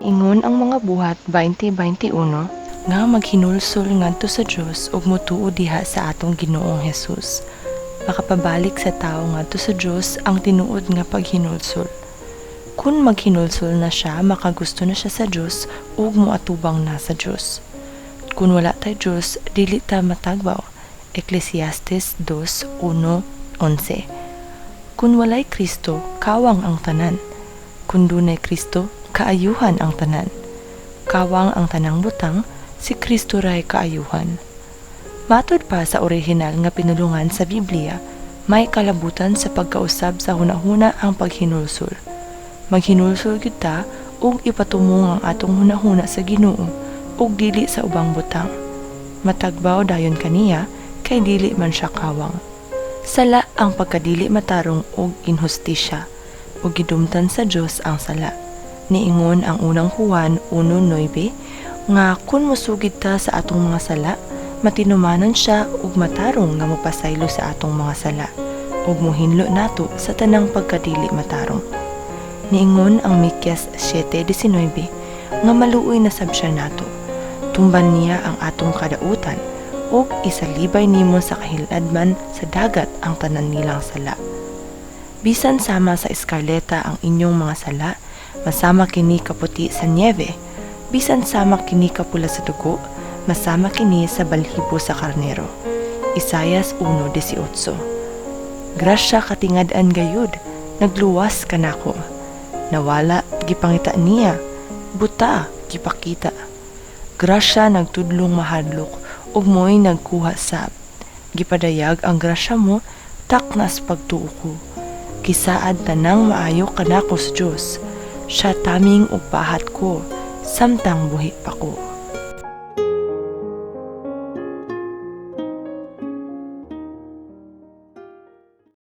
Ingon ang mga buhat 20:21 nga maghinulsol ngadto sa Dios ug motuo diha sa atong Ginoong Hesus. Makapabalik sa tawo ngadto sa Dios ang tinuod nga paghinulsol. Kung maghinulsol na siya, makagusto na siya sa Dios ug moatubang na sa Dios. Kung wala tay Dios, dili ta matagbaw. Ecclesiastes 2:1-11. Kung walay Kristo, kawang ang tanan. Kung dunay Kristo, kaayuhan ang tanan. Kawang ang tanang butang, si Kristo ray kaayuhan. Matod pa sa orihinal nga pinulungan sa Biblia, may kalabutan sa pagkausab sa hunahuna ang paghinulsol. Maghinulsol gyud ta ug ipatumong ang atong hunahuna sa Ginoo ug dili sa ubang butang. Matagbaw dayon kaniya kay dili man siya kawang. Sala ang pagkadili matarong ug inhustisya ug gidumtan sa Dios ang sala. Niingon ang unang Juan 1:9 nga kun mosugid ta sa atong mga sala, matinumanon siya ug matarong nga mopasaylo sa atong mga sala ug mohinlo nato sa tanang pagkadili matarong. Niingon ang Mikyas 7:19 nga maluoy na sab siya nato. Tumban niya ang atong kadautan ug isalibay nimo sa kahiladman sa dagat ang tanan nilang sala. Bisan sama sa eskarleta ang inyong mga sala, masama kini kaputi sa niebe. Bisan sama kini kapula sa dugo, masama kini sa balhibo sa karnero. Isayas 1:18. Grasya katingad-an gayud, nagluwas kanako. Nawala gipangita niya, buta gipakita. Grasya nagtudlong mahadlok ug mo'y nagkuha sab. Gipadayag ang grasya mo, taknas pagtuo ko. Kisaad tanang maayo kanako sa Dios. Siya taming ug pahat ko, samtang buhi pa ko.